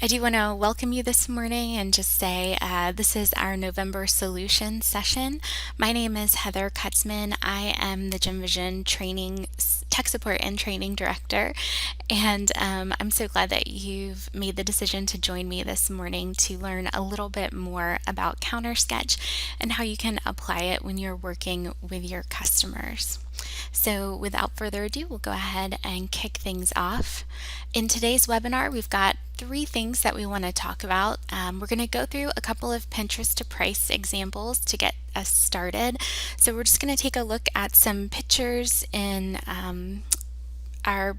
I do want to welcome you this morning and just say this is our November solution session. My name is Heather Kutzman. I am the Gemvision training tech support and training director, and I'm so glad that you've made the decision to join me this morning to learn a little bit more about CounterSketch and how you can apply it when you're working with your customers. So without further ado, we'll go ahead and kick things off. In today's webinar, we've got three things that we want to talk about. We're going to go through a couple of Pinterest to price examples to get us started. So we're just going to take a look at some pictures in our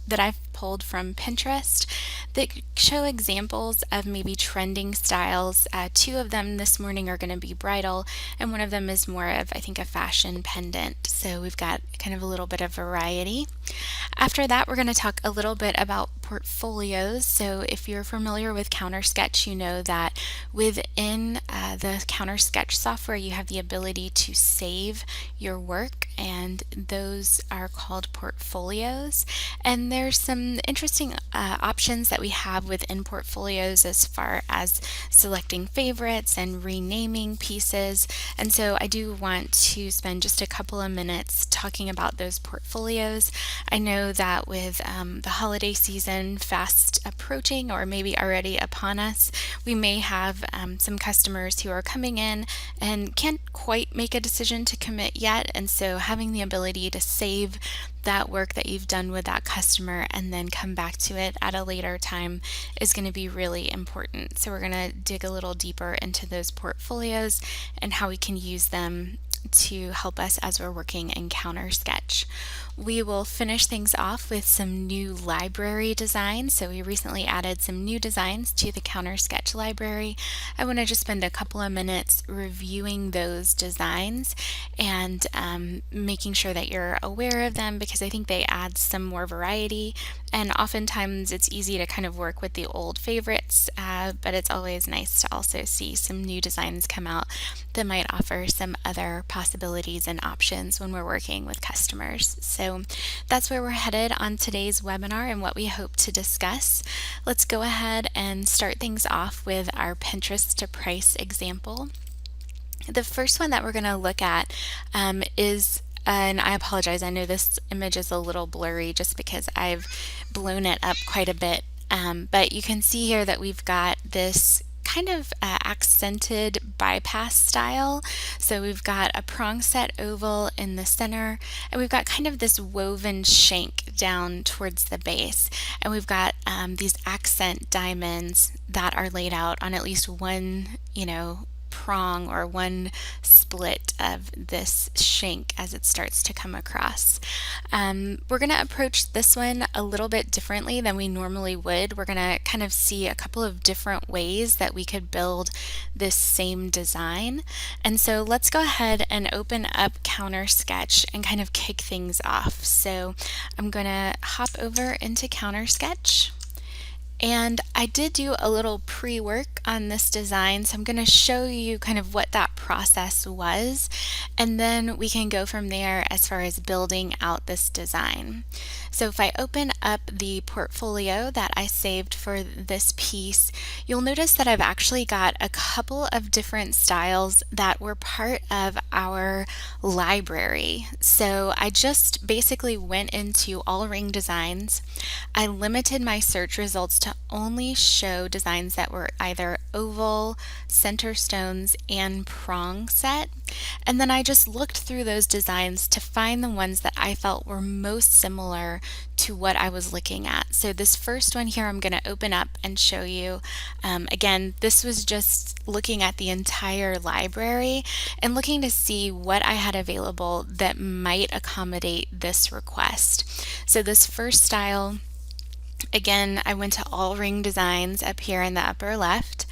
that I've pulled from Pinterest that show examples of maybe trending styles. Two of them this morning are going to be bridal, and one of them is more of, I think, a fashion pendant. So we've got kind of a little bit of variety. After that, we're going to talk a little bit about portfolios. So if you're familiar with CounterSketch, you know that within the CounterSketch software, you have the ability to save your work, and those are called portfolios. And there's some interesting options that we have within portfolios as far as selecting favorites and renaming pieces. And so I do want to spend just a couple of minutes talking about those portfolios. I know that with the holiday season fast approaching or maybe already upon us, we may have some customers who are coming in and can't quite make a decision to commit yet. And so having the ability to save that work that you've done with that customer and then come back to it at a later time is going to be really important. So we're going to dig a little deeper into those portfolios and how we can use them to help us as we're working in CounterSketch. We will finish things off with some new library designs. So we recently added some new designs to the CounterSketch library. I want to just spend a couple of minutes reviewing those designs and making sure that you're aware of them, because I think they add some more variety, and oftentimes it's easy to kind of work with the old favorites, but it's always nice to also see some new designs come out that might offer some other possibilities and options when we're working with customers. So that's where we're headed on today's webinar and what we hope to discuss. Let's go ahead and start things off with our Pinterest to price example. The first one that we're going to look at is and I apologize, I know this image is a little blurry just because I've blown it up quite a bit, but you can see here that we've got this kind of accented bypass style. So we've got a prong set oval in the center, and we've got kind of this woven shank down towards the base, and we've got these accent diamonds that are laid out on at least one, prong or one split of this shank as it starts to come across. We're going to approach this one a little bit differently than we normally would. We're going to kind of see a couple of different ways that we could build this same design. And so let's go ahead and open up CounterSketch and kind of kick things off. So I'm going to hop over into CounterSketch. And I did do a little pre-work on this design, so I'm going to show you kind of what that process was, and then we can go from there as far as building out this design. So if I open up the portfolio that I saved for this piece, you'll notice that I've actually got a couple of different styles that were part of our library. So I just basically went into all ring designs. I limited my search results to only show designs that were either oval, center stones, and prong set. And then I just looked through those designs to find the ones that I felt were most similar to what I was looking at. So this first one here I'm going to open up and show you. Again, this was just looking at the entire library and looking to see what I had available that might accommodate this request. So this first style, again, I went to all ring designs up here in the upper left,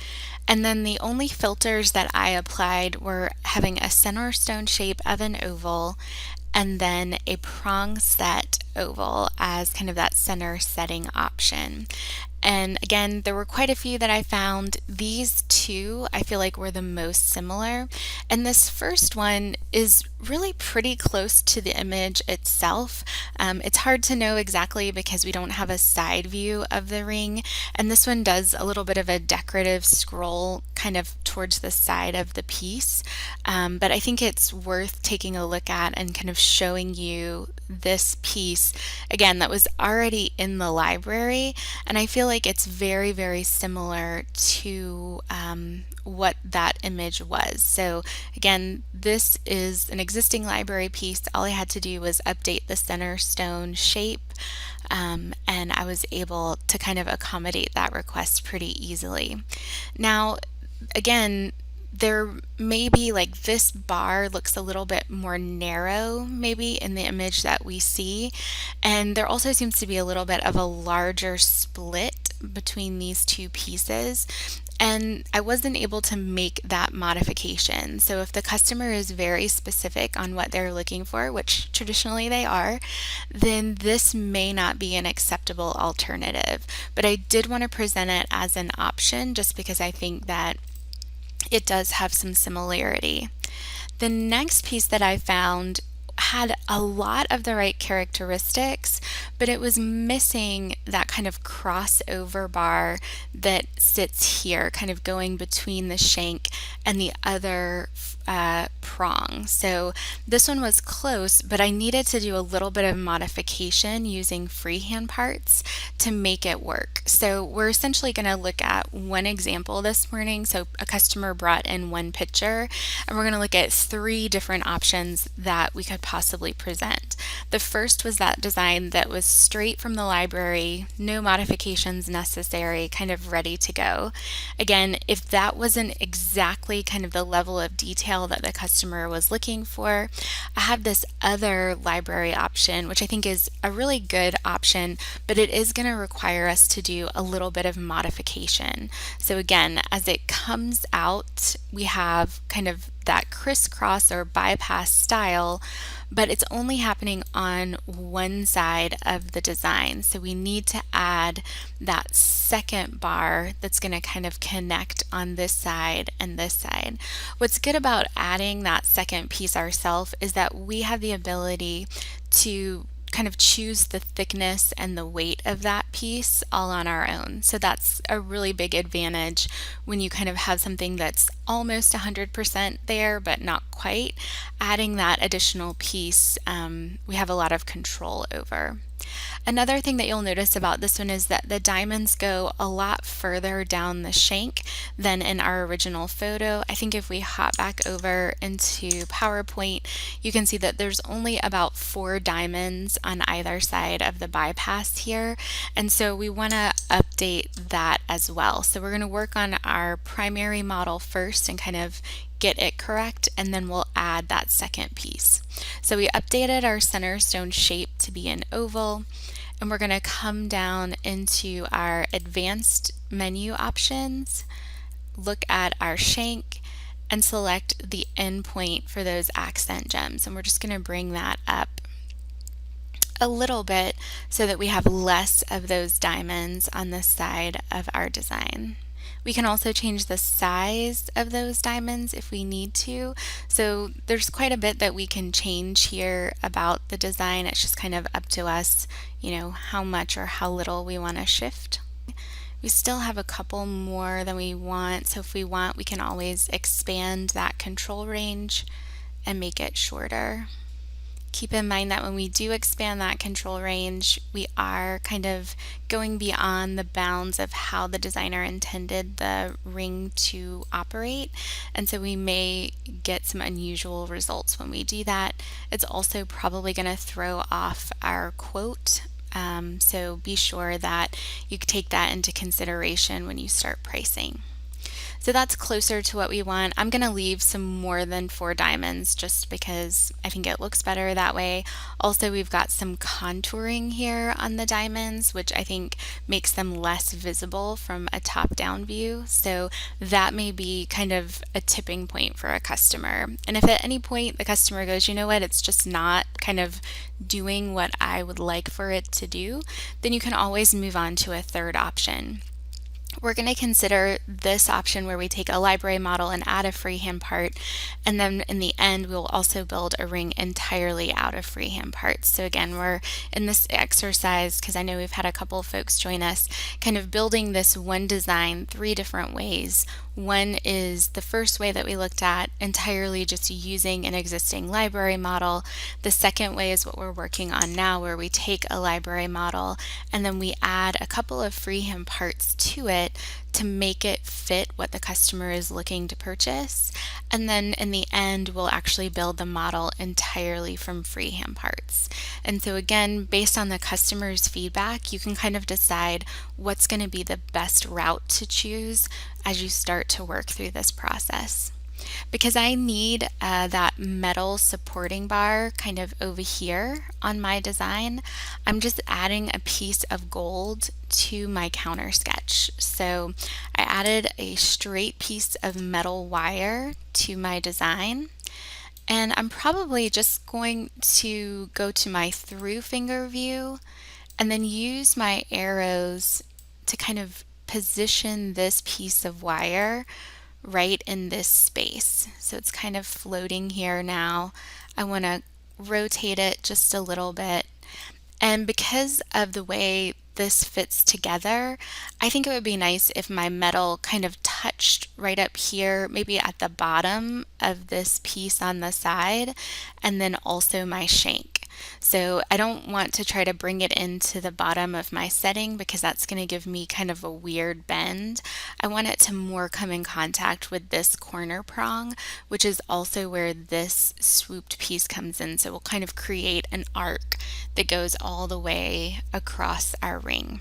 and then the only filters that I applied were having a center stone shape of an oval and then a prong set oval as kind of that center setting option. And again, there were quite a few that I found. These two I feel like were the most similar. And this first one is really pretty close to the image itself. It's hard to know exactly because we don't have a side view of the ring, and this one does a little bit of a decorative scroll kind of towards the side of the piece. But I think it's worth taking a look at and kind of showing you this piece again that was already in the library, and I feel like it's very, very similar to what that image was. So again, this is an existing library piece. All I had to do was update the center stone shape, and I was able to kind of accommodate that request pretty easily. Now, again, there may be like this bar looks a little bit more narrow maybe in the image that we see, and there also seems to be a little bit of a larger split between these two pieces, and I wasn't able to make that modification. So if the customer is very specific on what they're looking for, which traditionally they are, then this may not be an acceptable alternative. But I did want to present it as an option just because I think that it does have some similarity. The next piece that I found had a lot of the right characteristics, but it was missing that kind of crossover bar that sits here, kind of going between the shank and the other prong. So this one was close, but I needed to do a little bit of modification using freehand parts to make it work. So we're essentially going to look at one example this morning. So a customer brought in one picture, and we're going to look at three different options that we could possibly present. The first was that design that was straight from the library, no modifications necessary, kind of ready to go. Again, if that wasn't exactly kind of the level of detail that the customer was looking for, I have this other library option, which I think is a really good option, but it is going to require us to do a little bit of modification. So again, as it comes out, we have kind of that crisscross or bypass style, but it's only happening on one side of the design. So we need to add that second bar that's going to kind of connect on this side and this side. What's good about adding that second piece ourselves is that we have the ability to kind of choose the thickness and the weight of that piece all on our own. So that's a really big advantage when you kind of have something that's almost 100% there but not quite. Adding that additional piece, we have a lot of control over. Another thing that you'll notice about this one is that the diamonds go a lot further down the shank than in our original photo. I think if we hop back over into PowerPoint, you can see that there's only about 4 diamonds on either side of the bypass here. And so we want to update that as well. So we're going to work on our primary model first and kind of get it correct, and then we'll add that second piece. So we updated our center stone shape to be an oval, and we're going to come down into our advanced menu options, look at our shank, and select the endpoint for those accent gems. And we're just going to bring that up a little bit so that we have less of those diamonds on this side of our design. We can also change the size of those diamonds if we need to. So there's quite a bit that we can change here about the design. It's just kind of up to us, how much or how little we want to shift. We still have a couple more than we want. So if we want, we can always expand that control range and make it shorter. Keep in mind that when we do expand that control range, we are kind of going beyond the bounds of how the designer intended the ring to operate, and so we may get some unusual results when we do that. It's also probably going to throw off our quote, so be sure that you take that into consideration when you start pricing. So that's closer to what we want. I'm going to leave some more than 4 diamonds just because I think it looks better that way. Also, we've got some contouring here on the diamonds, which I think makes them less visible from a top-down view. So that may be kind of a tipping point for a customer. And if at any point the customer goes, you know what, it's just not kind of doing what I would like for it to do, then you can always move on to a third option. we're going to consider this option where we take a library model and add a freehand part, and then in the end we'll also build a ring entirely out of freehand parts. So again, we're in this exercise, because I know we've had a couple of folks join us, kind of building this one design 3 different ways. One is the first way that we looked at, entirely just using an existing library model. The second way is what we're working on now, where we take a library model and then we add a couple of freehand parts to it to make it fit what the customer is looking to purchase. And then in the end, we'll actually build the model entirely from freehand parts. And so again, based on the customer's feedback, you can kind of decide what's going to be the best route to choose as you start to work through this process. Because I need that metal supporting bar kind of over here on my design, I'm just adding a piece of gold to my CounterSketch. So I added a straight piece of metal wire to my design, and I'm probably just going to go to my through finger view and then use my arrows to kind of position this piece of wire right in this space. So it's kind of floating here now. I want to rotate it just a little bit. And because of the way this fits together, I think it would be nice if my metal kind of touched right up here, maybe at the bottom of this piece on the side, and then also my shank. So I don't want to try to bring it into the bottom of my setting, because that's going to give me kind of a weird bend. I want it to more come in contact with this corner prong, which is also where this swooped piece comes in. So we'll kind of create an arc that goes all the way across our ring.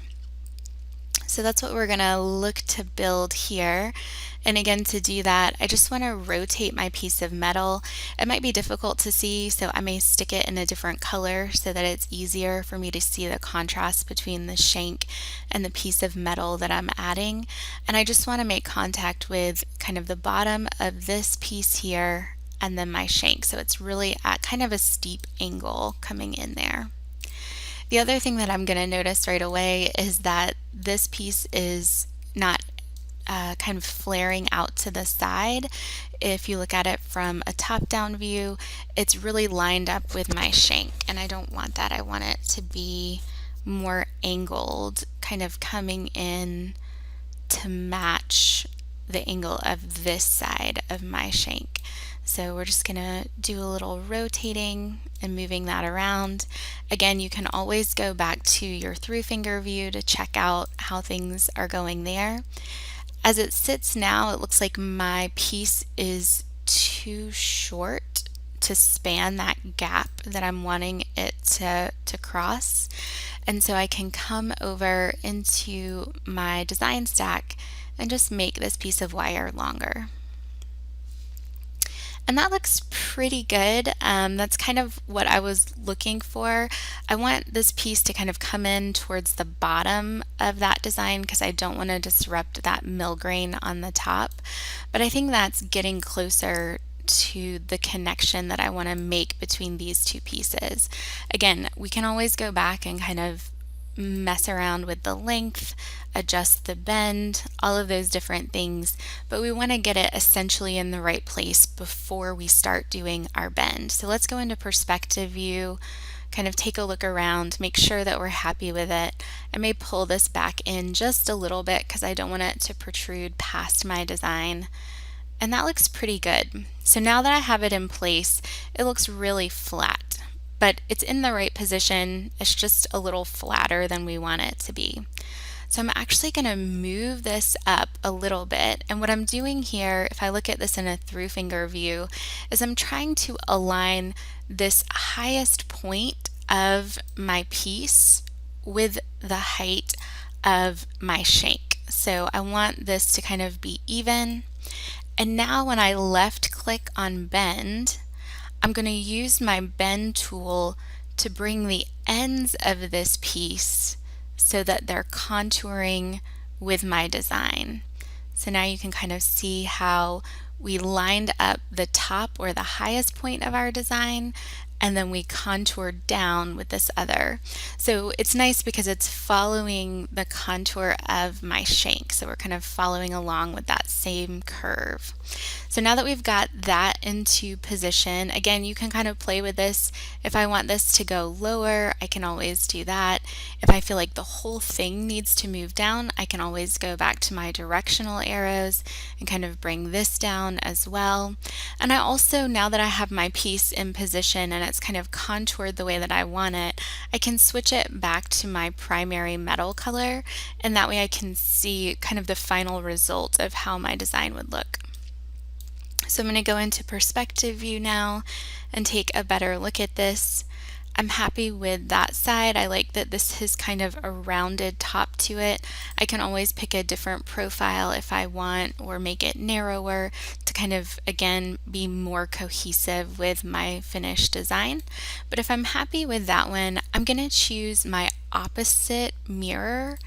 So that's what we're going to look to build here. And again, to do that, I just want to rotate my piece of metal. It might be difficult to see, so I may stick it in a different color so that it's easier for me to see the contrast between the shank and the piece of metal that I'm adding. And I just want to make contact with kind of the bottom of this piece here and then my shank. So it's really at kind of a steep angle coming in there. The other thing that I'm going to notice right away is that this piece is not kind of flaring out to the side. If you look at it from a top-down view, it's really lined up with my shank, and I don't want that. I want it to be more angled, kind of coming in to match the angle of this side of my shank. So we're just going to do a little rotating and moving that around. Again, you can always go back to your through finger view to check out how things are going there. As it sits now, it looks like my piece is too short to span that gap that I'm wanting it to cross. And so I can come over into my design stack and just make this piece of wire longer. And that looks pretty good. That's kind of what I was looking for. I want this piece to kind of come in towards the bottom of that design because I don't want to disrupt that mill grain on the top. But I think that's getting closer to the connection that I want to make between these two pieces. Again, we can always go back and kind of mess around with the length, adjust the bend, all of those different things, but we want to get it essentially in the right place before we start doing our bend. So let's go into perspective view, kind of take a look around, make sure that we're happy with it. I may pull this back in just a little bit because I don't want it to protrude past my design. And that looks pretty good. So now that I have it in place, it looks really flat, but it's in the right position. It's just a little flatter than we want it to be. So I'm actually going to move this up a little bit. And what I'm doing here, if I look at this in a through finger view, is I'm trying to align this highest point of my piece with the height of my shank. So I want this to kind of be even. And now when I left click on bend, I'm going to use my bend tool to bring the ends of this piece so that they're contouring with my design. So now you can kind of see how we lined up the top or the highest point of our design, and then we contoured down with this other. So it's nice because it's following the contour of my shank. So we're kind of following along with that same curve. So now that we've got that into position, again, you can kind of play with this. If I want this to go lower, I can always do that. If I feel like the whole thing needs to move down, I can always go back to my directional arrows and kind of bring this down as well. And I also, now that I have my piece in position and it's kind of contoured the way that I want it, I can switch it back to my primary metal color, and that way I can see kind of the final result of how my design would look. So I'm going to go into perspective view now and take a better look at this. I'm happy with that side. I like that this has kind of a rounded top to it. I can always pick a different profile if I want, or make it narrower to kind of, again, be more cohesive with my finished design. But if I'm happy with that one, I'm going to choose my opposite mirror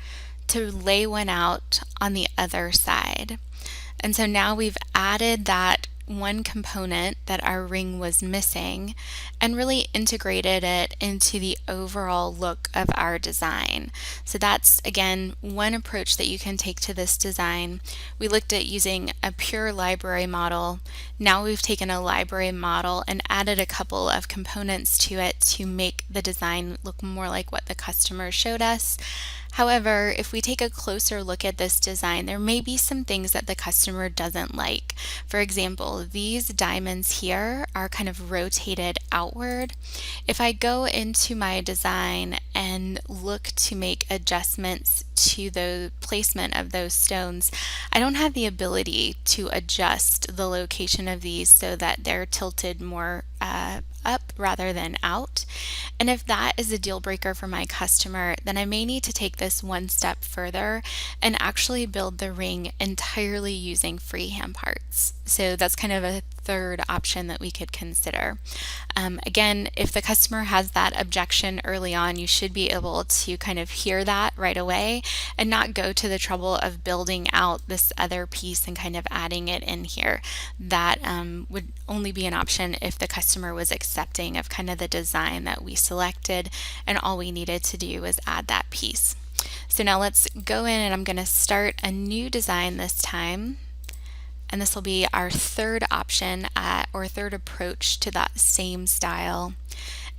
to lay one out on the other side. And so now we've added that one component that our ring was missing and really integrated it into the overall look of our design. So that's, again, one approach that you can take to this design. We looked at using a pure library model. Now we've taken a library model and added a couple of components to it to make the design look more like what the customer showed us. However, if we take a closer look at this design, there may be some things that the customer doesn't like. For example, these diamonds here are kind of rotated outward. If I go into my design and look to make adjustments to the placement of those stones, I don't have the ability to adjust the location of these so that they're tilted more up rather than out. And if that is a deal breaker for my customer, then I may need to take this one step further and actually build the ring entirely using freehand parts. So that's kind of a third option that we could consider. Again, if the customer has that objection early on, you should be able to kind of hear that right away and not go to the trouble of building out this other piece and kind of adding it in here. That would only be an option if the customer was accepting of kind of the design that we selected and all we needed to do was add that piece. So now let's go in, and I'm going to start a new design this time. And this will be our third option or third approach to that same style.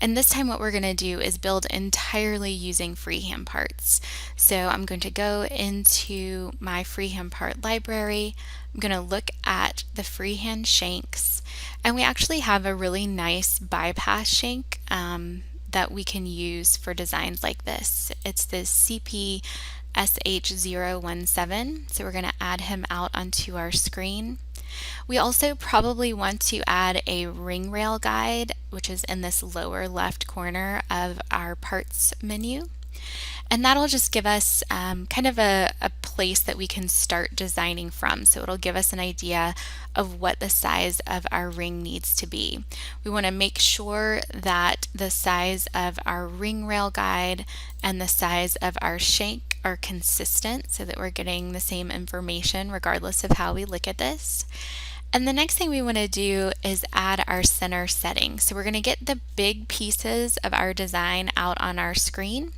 And this time what we're going to do is build entirely using freehand parts. So I'm going to go into my freehand part library. I'm going to look at the freehand shanks. And we actually have a really nice bypass shank that we can use for designs like this. It's the CP SH017, so we're going to add him out onto our screen. We also probably want to add a ring rail guide, which is in this lower left corner of our parts menu. And that'll just give us kind of a place that we can start designing from. So it'll give us an idea of what the size of our ring needs to be. We want to make sure that the size of our ring rail guide and the size of our shank are consistent so that we're getting the same information regardless of how we look at this. And the next thing we want to do is add our center setting. So we're going to get the big pieces of our design out on our screen,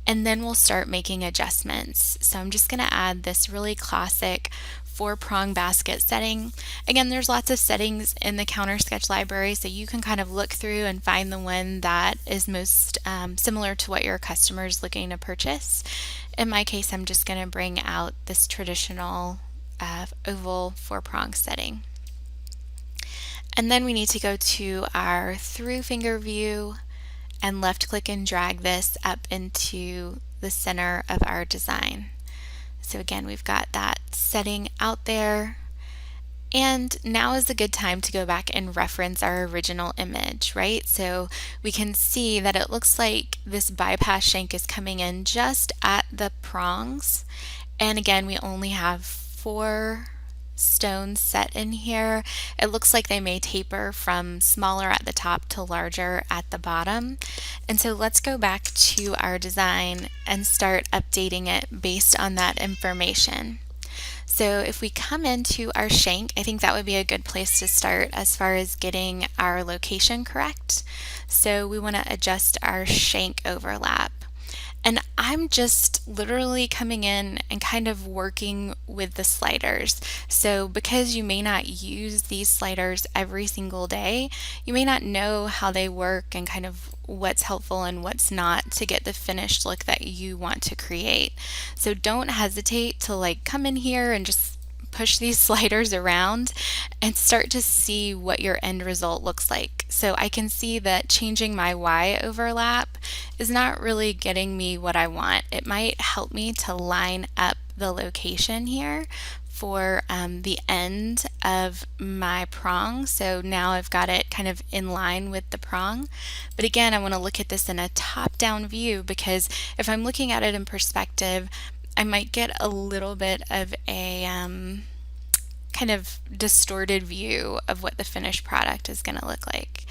and then we'll start making adjustments. So I'm just going to add this really classic 4-prong basket setting. Again, there's lots of settings in the CounterSketch library, so you can kind of look through and find the one that is most similar to what your customer is looking to purchase. In my case, I'm just going to bring out this traditional oval 4-prong setting. And then we need to go to our through finger view and left click and drag this up into the center of our design. So again, we've got that setting out there. And now is a good time to go back and reference our original image, right? So we can see that it looks like this bypass shank is coming in just at the prongs. And again, we only have 4 stones set in here. It looks like they may taper from smaller at the top to larger at the bottom. And so let's go back to our design and start updating it based on that information. So if we come into our shank, I think that would be a good place to start as far as getting our location correct. So we want to adjust our shank overlap. And I'm just literally coming in and kind of working with the sliders. So because you may not use these sliders every single day, you may not know how they work and kind of what's helpful and what's not to get the finished look that you want to create. So don't hesitate to come in here and just push these sliders around and start to see what your end result looks like. So I can see that changing my Y overlap is not really getting me what I want. It might help me to line up the location here for the end of my prong. So now I've got it kind of in line with the prong. But again, I want to look at this in a top-down view, because if I'm looking at it in perspective, I might get a little bit of a kind of distorted view of what the finished product is going to look like.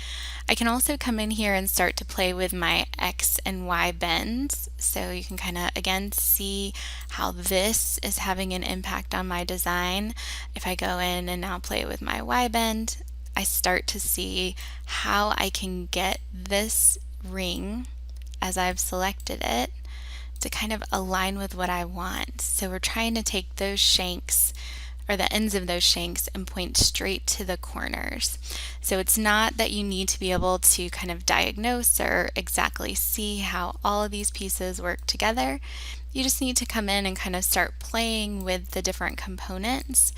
I can also come in here and start to play with my X and Y bends. So you can kind of, again, see how this is having an impact on my design. If I go in and now play with my Y bend, I start to see how I can get this ring, as I've selected it, to kind of align with what I want. So we're trying to take those shanks, or the ends of those shanks, and point straight to the corners. So it's not that you need to be able to kind of diagnose or exactly see how all of these pieces work together. You just need to come in and kind of start playing with the different components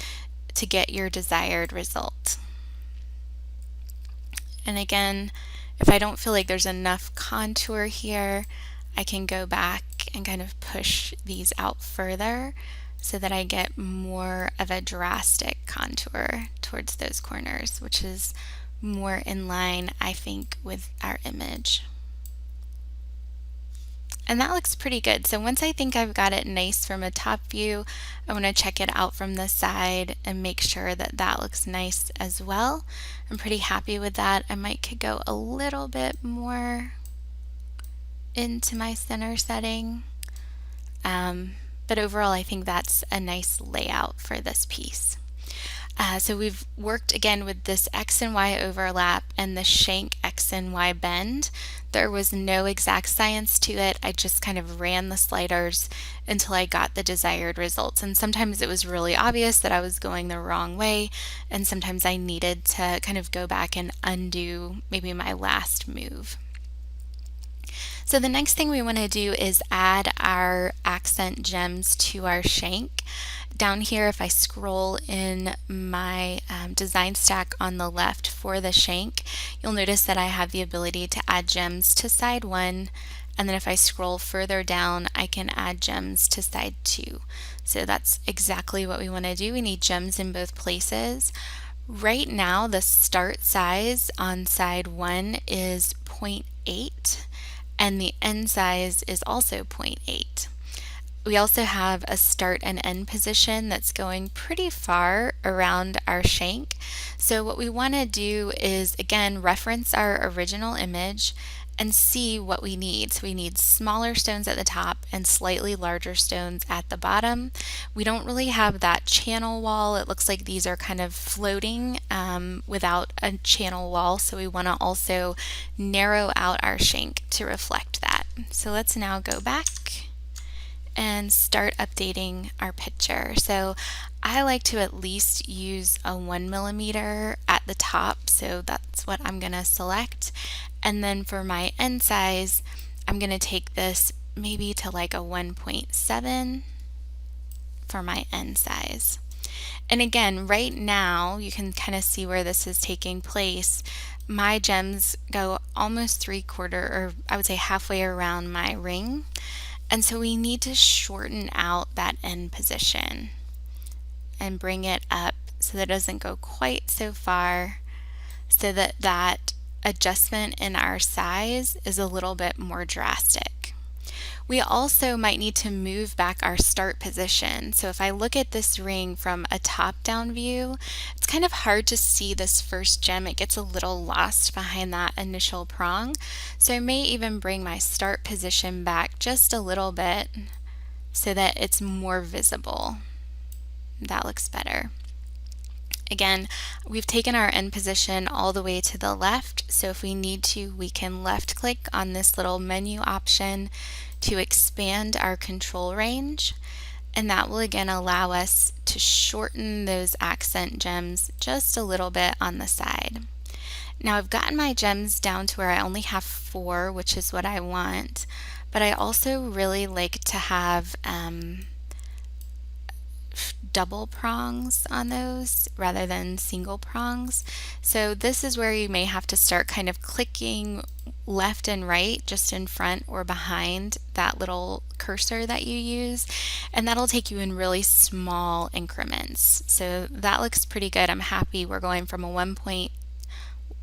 to get your desired result. And again, if I don't feel like there's enough contour here, I can go back and kind of push these out further so that I get more of a drastic contour towards those corners, which is more in line, I think, with our image. And that looks pretty good. So once I think I've got it nice from a top view, I want to check it out from the side and make sure that that looks nice as well. I'm pretty happy with that. I could go a little bit more into my center setting. But overall, I think that's a nice layout for this piece. So we've worked again with this X and Y overlap and the shank X and Y bend. There was no exact science to it. I just kind of ran the sliders until I got the desired results. And sometimes it was really obvious that I was going the wrong way, and sometimes I needed to kind of go back and undo maybe my last move. So the next thing we want to do is add our accent gems to our shank. Down here, if I scroll in my design stack on the left for the shank, you'll notice that I have the ability to add gems to side 1, and then if I scroll further down, I can add gems to side 2. So that's exactly what we want to do. We need gems in both places. Right now, the start size on side 1 is 0.8. and the end size is also 0.8. We also have a start and end position that's going pretty far around our shank. So what we want to do is, again, reference our original image and see what we need. So we need smaller stones at the top and slightly larger stones at the bottom. We don't really have that channel wall. It looks like these are kind of floating without a channel wall. So we want to also narrow out our shank to reflect that. So let's now go back and start updating our picture. So I like to at least use a 1mm at the top, so that's what I'm going to select. And then for my end size, I'm going to take this maybe to like a 1.7 for my end size. And again, right now, you can kind of see where this is taking place. My gems go almost 3/4, or I would say halfway around my ring. And so we need to shorten out that end position and bring it up so that it doesn't go quite so far, so that that adjustment in our size is a little bit more drastic. We also might need to move back our start position. So if I look at this ring from a top-down view, it's kind of hard to see this first gem. It gets a little lost behind that initial prong. So I may even bring my start position back just a little bit so that it's more visible. that looks better. Again, we've taken our end position all the way to the left, so if we need to, we can left click on this little menu option to expand our control range, and that will again allow us to shorten those accent gems just a little bit on the side. Now I've gotten my gems down to where I only have 4, which is what I want, but I also really like to have double prongs on those rather than single prongs. So this is where you may have to start kind of clicking left and right just in front or behind that little cursor that you use, and that'll take you in really small increments. So that looks pretty good. I'm happy we're going from a 1.0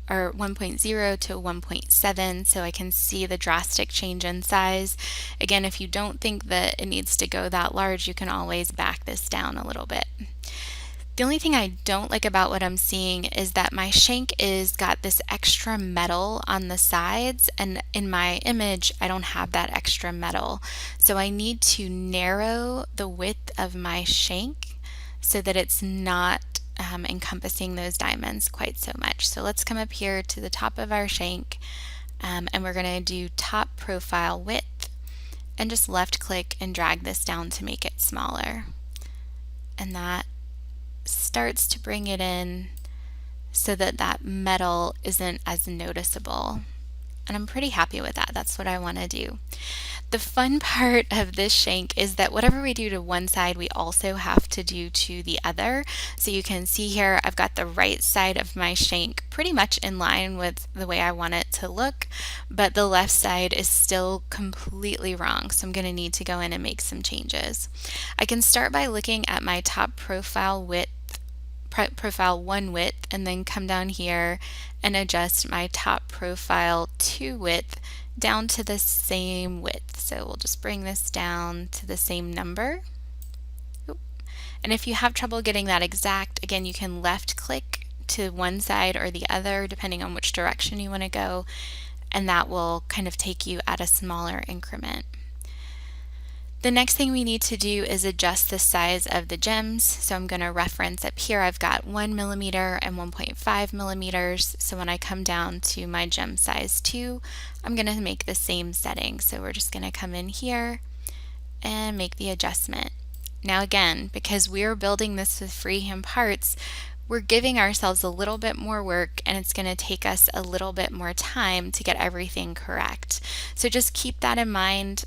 to 1.7, so I can see the drastic change in size. Again, if you don't think that it needs to go that large, you can always back this down a little bit. The only thing I don't like about what I'm seeing is that my shank is got this extra metal on the sides, and in my image I don't have that extra metal. So I need to narrow the width of my shank so that it's not encompassing those diamonds quite so much. So let's come up here to the top of our shank, and we're going to do top profile width and just left click and drag this down to make it smaller. And that starts to bring it in so that that metal isn't as noticeable. And I'm pretty happy with that. That's what I want to do. The fun part of this shank is that whatever we do to one side, we also have to do to the other. So you can see here, I've got the right side of my shank pretty much in line with the way I want it to look, but the left side is still completely wrong. So I'm going to need to go in and make some changes. I can start by looking at my top profile width, profile 1 width, and then come down here and adjust my top profile 2 width down to the same width. So we'll just bring this down to the same number. And if you have trouble getting that exact, again, you can left click to one side or the other depending on which direction you want to go, and that will kind of take you at a smaller increment. The next thing we need to do is adjust the size of the gems. So I'm going to reference up here, I've got 1 millimeter and 1.5 millimeters. So when I come down to my gem size 2, I'm going to make the same setting. So we're just going to come in here and make the adjustment. Now again, because we're building this with freehand parts, we're giving ourselves a little bit more work, and it's going to take us a little bit more time to get everything correct. So just keep that in mind.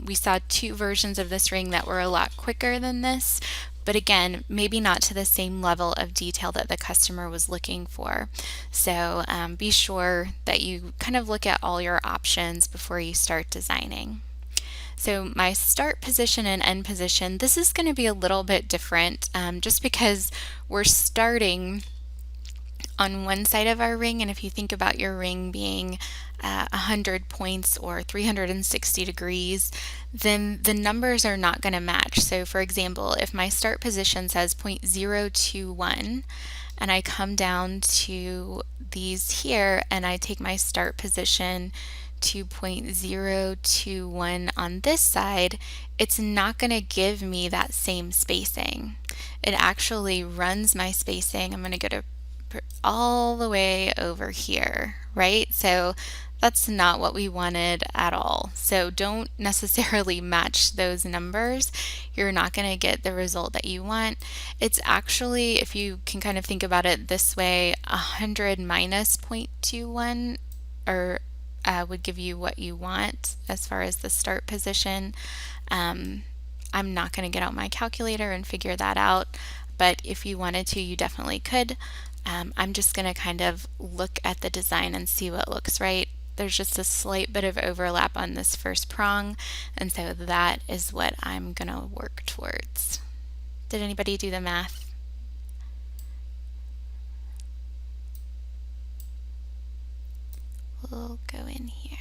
We saw 2 versions of this ring that were a lot quicker than this, but again, maybe not to the same level of detail that the customer was looking for. So be sure that you kind of look at all your options before you start designing. So my start position and end position, this is going to be a little bit different just because we're starting on one side of our ring, and if you think about your ring being 100 points or 360 degrees, then the numbers are not going to match. So for example, if my start position says 0.021 and I come down to these here and I take my start position to 0.021 on this side, it's not going to give me that same spacing. It actually runs my spacing. I'm going to go to all the way over here, right? So that's not what we wanted at all. So don't necessarily match those numbers. You're not going to get the result that you want. It's actually, if you can kind of think about it this way, 100 minus 0.21 or would give you what you want as far as the start position. I'm not going to get out my calculator and figure that out, but if you wanted to, you definitely could. I'm just going to kind of look at the design and see what looks right. There's just a slight bit of overlap on this first prong, and so that is what I'm going to work towards. Did anybody do the math? We'll go in here.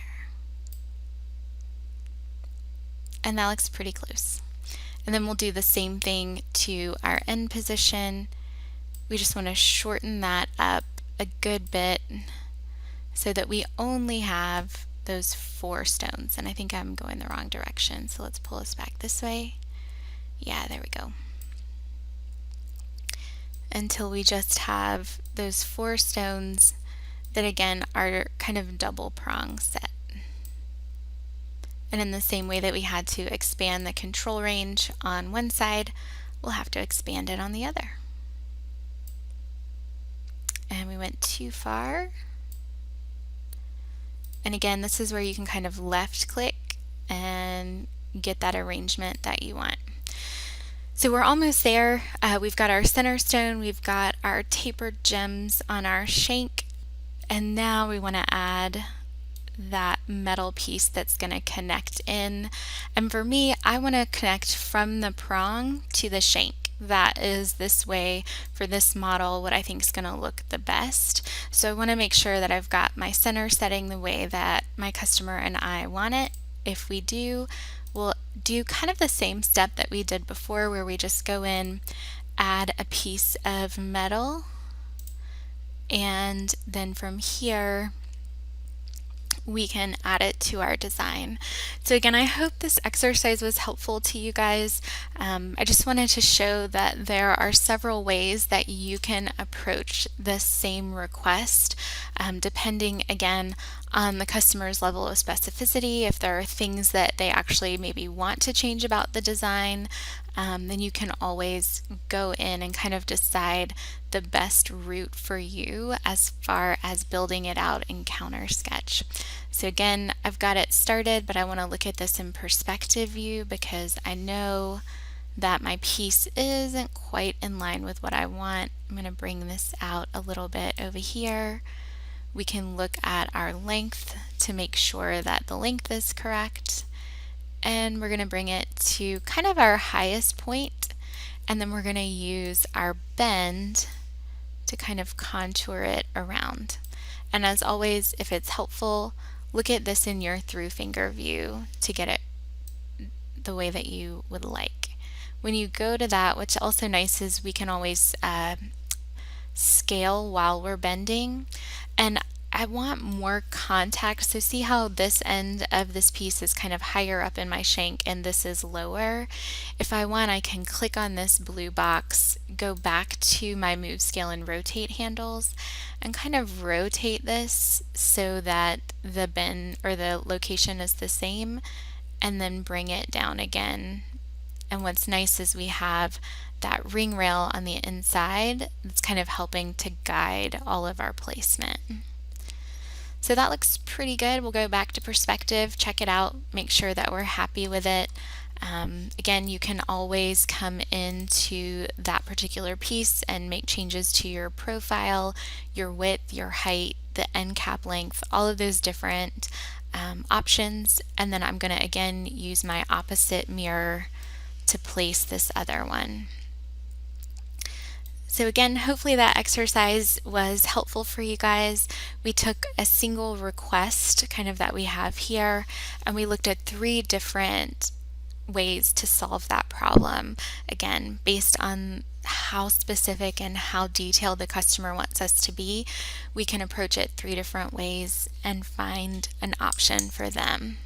And that looks pretty close. And then we'll do the same thing to our end position. We just want to shorten that up a good bit so that we only have those 4 stones. And I think I'm going the wrong direction, so let's pull us back this way. Yeah, there we go. until we just have those 4 stones that again are kind of double prong set. And in the same way that we had to expand the control range on one side, we'll have to expand it on the other. And we went too far. And again, this is where you can kind of left click and get that arrangement that you want. So we're almost there. We've got our center stone, we've got our tapered gems on our shank, and now we want to add that metal piece that's going to connect in. And for me, I want to connect from the prong to the shank. That is this way for this model what I think is going to look the best. So I want to make sure that I've got my center setting the way that my customer and I want it. If we do, we'll do kind of the same step that we did before, where we just go in, add a piece of metal, and then from here we can add it to our design. So again, I hope this exercise was helpful to you guys. I just wanted to show that there are several ways that you can approach the same request, depending again on the customer's level of specificity. If there are things that they actually maybe want to change about the design, then you can always go in and kind of decide the best route for you as far as building it out in CounterSketch. So again, I've got it started, but I want to look at this in perspective view because I know that my piece isn't quite in line with what I want. I'm going to bring this out a little bit over here. We can look at our length to make sure that the length is correct. And we're going to bring it to kind of our highest point, and then we're going to use our bend to kind of contour it around. And as always, if it's helpful, look at this in your through finger view to get it the way that you would like. When you go to that, what's also nice is we can always scale while we're bending, and I want more contact. So see how this end of this piece is kind of higher up in my shank and this is lower. If I want, I can click on this blue box, go back to my move, scale, and rotate handles, and kind of rotate this so that the bend or the location is the same, and then bring it down again. And what's nice is we have that ring rail on the inside that's kind of helping to guide all of our placement. So that looks pretty good. We'll go back to perspective, check it out, make sure that we're happy with it. Again, you can always come into that particular piece and make changes to your profile, your width, your height, the end cap length, all of those different options. And then I'm going to again use my opposite mirror to place this other one. So again, hopefully that exercise was helpful for you guys. We took a single request kind of that we have here, and we looked at 3 different ways to solve that problem. Again, based on how specific and how detailed the customer wants us to be, we can approach it 3 different ways and find an option for them.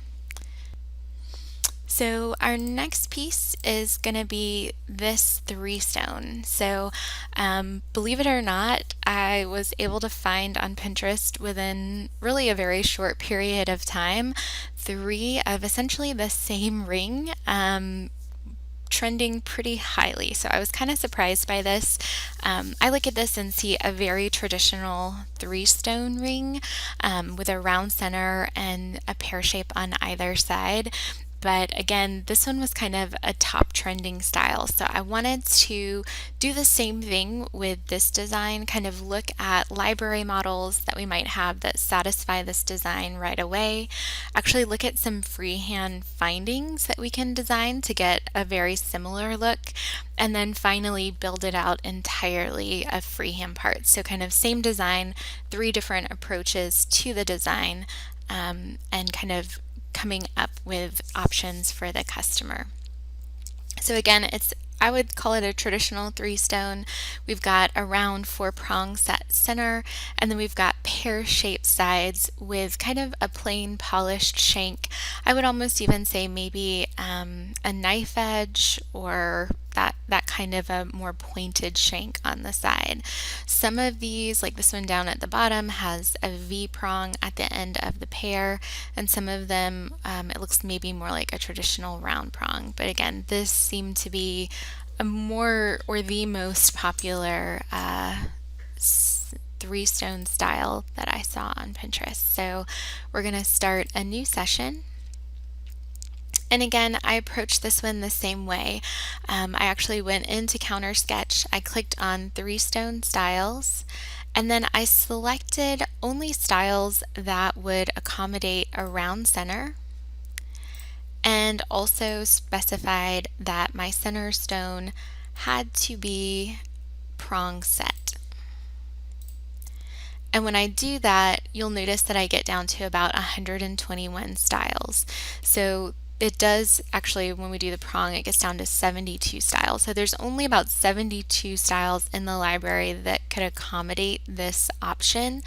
So our next piece is going to be this 3 stone. So believe it or not, I was able to find on Pinterest within really a very short period of time 3 of essentially the same ring trending pretty highly. So I was kind of surprised by this. I look at this and see a very traditional 3 stone ring with a round center and a pear shape on either side. But again, this one was kind of a top trending style. So I wanted to do the same thing with this design, kind of look at library models that we might have that satisfy this design right away. Actually look at some freehand findings that we can design to get a very similar look. And then finally build it out entirely of freehand parts. So kind of same design, 3 different approaches to the design, and kind of coming up with options for the customer. So again, I would call it a traditional 3 stone. We've got a round 4 prong set center, and then we've got pear-shaped sides with kind of a plain polished shank. I would almost even say maybe a knife edge or that kind kind of a more pointed shank on the side. Some of these, like this one down at the bottom, has a V prong at the end of the pear, and some of them, it looks maybe more like a traditional round prong. But again, this seemed to be a more, or the most popular three-stone style that I saw on Pinterest. So we're going to start a new session. And again, I approached this one the same way. I actually went into CounterSketch, I clicked on three-stone styles, and then I selected only styles that would accommodate a round center, and also specified that my center stone had to be prong set. And when I do that, you'll notice that I get down to about 121 styles. So it does actually, when we do the prong, it gets down to 72 styles. So there's only about 72 styles in the library that could accommodate this option.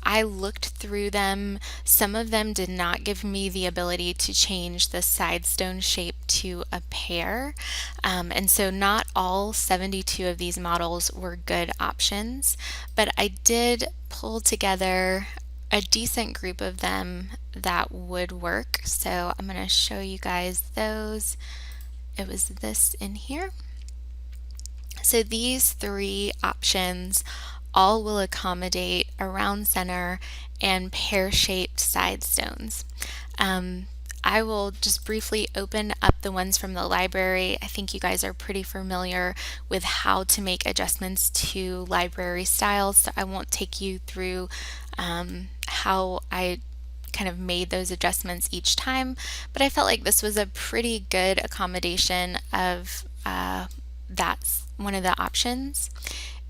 I looked through them. Some of them did not give me the ability to change the side stone shape to a pear. And so not all 72 of these models were good options, but I did pull together a decent group of them that would work. So I'm going to show you guys those. It was this in here. So these three options all will accommodate a round center and pear-shaped side stones. I will just briefly open up the ones from the library. I think you guys are pretty familiar with how to make adjustments to library styles, so I won't take you through how I kind of made those adjustments each time, but I felt like this was a pretty good accommodation of that's one of the options.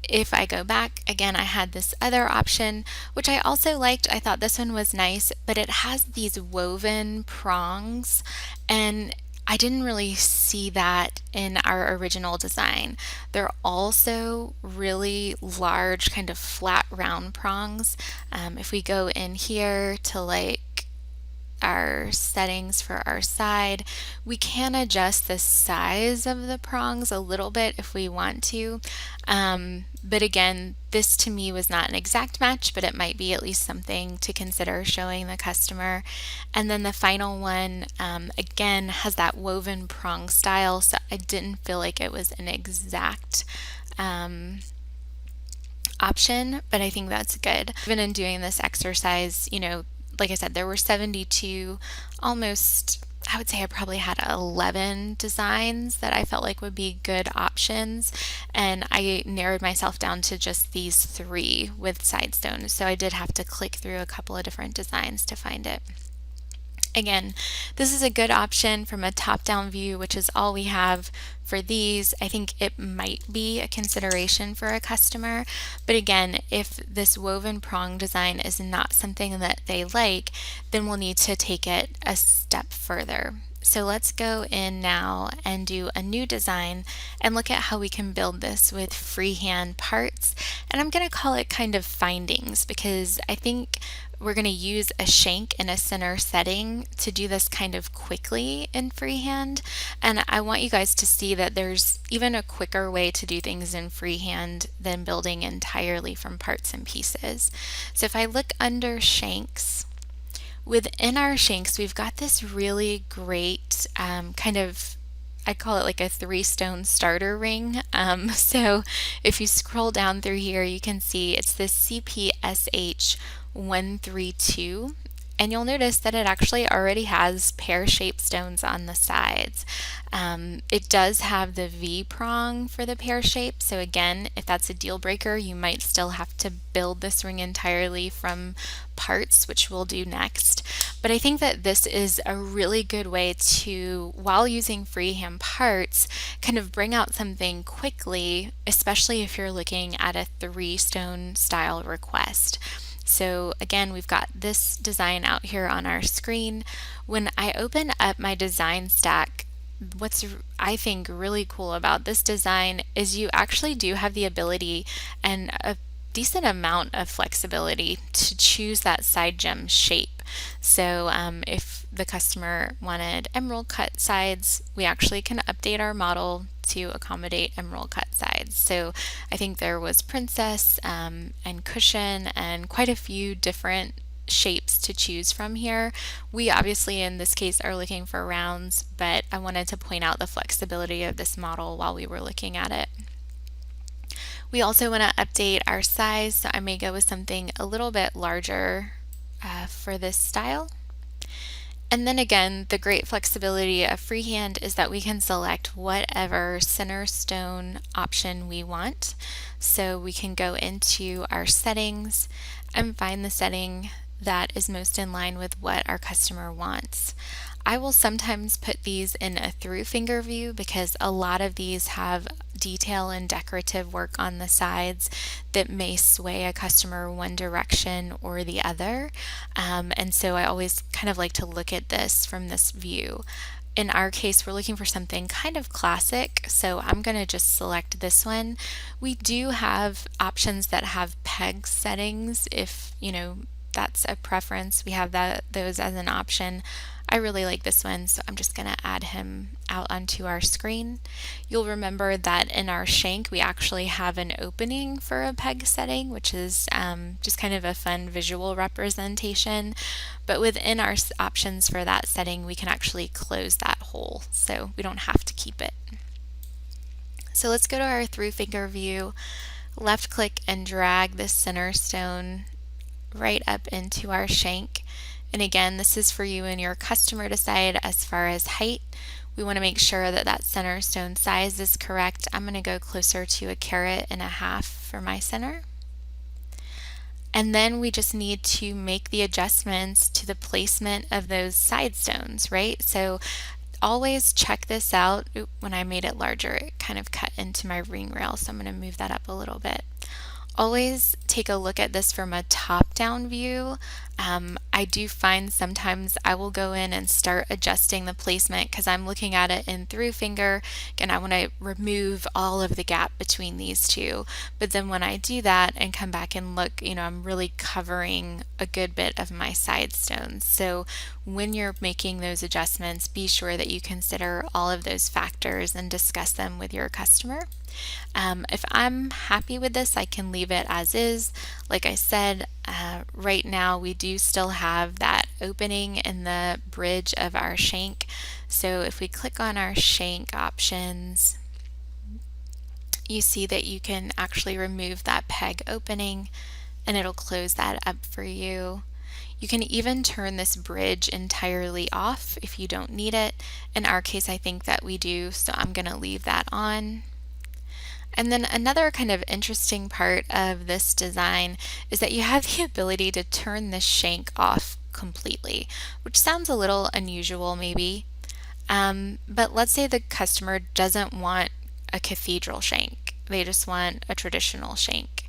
If I go back, again, I had this other option, which I also liked. I thought this one was nice, but it has these woven prongs, and I didn't really see that in our original design. They're also really large, kind of flat round prongs. If we go in here to like our settings for our side, we can adjust the size of the prongs a little bit if we want to. But again, this to me was not an exact match, but it might be at least something to consider showing the customer. And then the final one, again, has that woven prong style, so I didn't feel like it was an exact option, but I think that's good. Even in doing this exercise, you know, like I said, there were 72, almost, I would say I probably had 11 designs that I felt like would be good options, and I narrowed myself down to just these three with side stones, so I did have to click through a couple of different designs to find it. Again, this is a good option from a top-down view, which is all we have for these. I think it might be a consideration for a customer, but again, if this woven prong design is not something that they like, then we'll need to take it a step further. So let's go in now and do a new design and look at how we can build this with freehand parts. And I'm going to call it kind of findings, because I think we're going to use a shank in a center setting to do this kind of quickly in freehand. And I want you guys to see that there's even a quicker way to do things in freehand than building entirely from parts and pieces. So if I look under shanks, within our shanks, we've got this really great kind of, I call it like a three-stone starter ring. So if you scroll down through here, you can see it's this CPSH 132, and you'll notice that it actually already has pear-shaped stones on the sides. It does have the V prong for the pear shape, so again, if that's a deal breaker, you might still have to build this ring entirely from parts, which we'll do next. But I think that this is a really good way to, while using freehand parts, kind of bring out something quickly, especially if you're looking at a three-stone style request. So again, we've got this design out here on our screen. When I open up my design stack, what's I think really cool about this design is you actually do have the ability and a decent amount of flexibility to choose that side gem shape. So if the customer wanted emerald cut sides, we actually can update our model to accommodate emerald cut sides. So I think there was princess and cushion and quite a few different shapes to choose from here. We obviously in this case are looking for rounds, but I wanted to point out the flexibility of this model while we were looking at it. We also want to update our size, so I may go with something a little bit larger for this style. And then again, the great flexibility of freehand is that we can select whatever center stone option we want. So we can go into our settings and find the setting that is most in line with what our customer wants. I will sometimes put these in a through finger view because a lot of these have detail and decorative work on the sides that may sway a customer one direction or the other. And so I always kind of like to look at this from this view. In our case, we're looking for something kind of classic, so I'm going to just select this one. We do have options that have peg settings if, that's a preference. We have those as an option. I really like this one, so I'm just going to add him out onto our screen. You'll remember that in our shank, we actually have an opening for a peg setting, which is just kind of a fun visual representation. But within our options for that setting, we can actually close that hole, so we don't have to keep it. So let's go to our through finger view, left click and drag this center stone right up into our shank. And again, this is for you and your customer to decide as far as height. We want to make sure that that center stone size is correct. I'm going to go closer to 1.5 carats for my center. And then we just need to make the adjustments to the placement of those side stones, right? So always check this out. When I made it larger, it kind of cut into my ring rail, so I'm going to move that up a little bit. Always take a look at this from a top-down view. I do find sometimes I will go in and start adjusting the placement because I'm looking at it in through finger and I want to remove all of the gap between these two. But then when I do that and come back and look, I'm really covering a good bit of my side stones. So when you're making those adjustments, be sure that you consider all of those factors and discuss them with your customer. If I'm happy with this, I can leave it as is. Like I said, right now we do still have that opening in the bridge of our shank. So if we click on our shank options, you see that you can actually remove that peg opening and it'll close that up for you. You can even turn this bridge entirely off if you don't need it. In our case, I think that we do, so I'm going to leave that on. And then another kind of interesting part of this design is that you have the ability to turn the shank off completely, which sounds a little unusual maybe. But let's say the customer doesn't want a cathedral shank. They just want a traditional shank.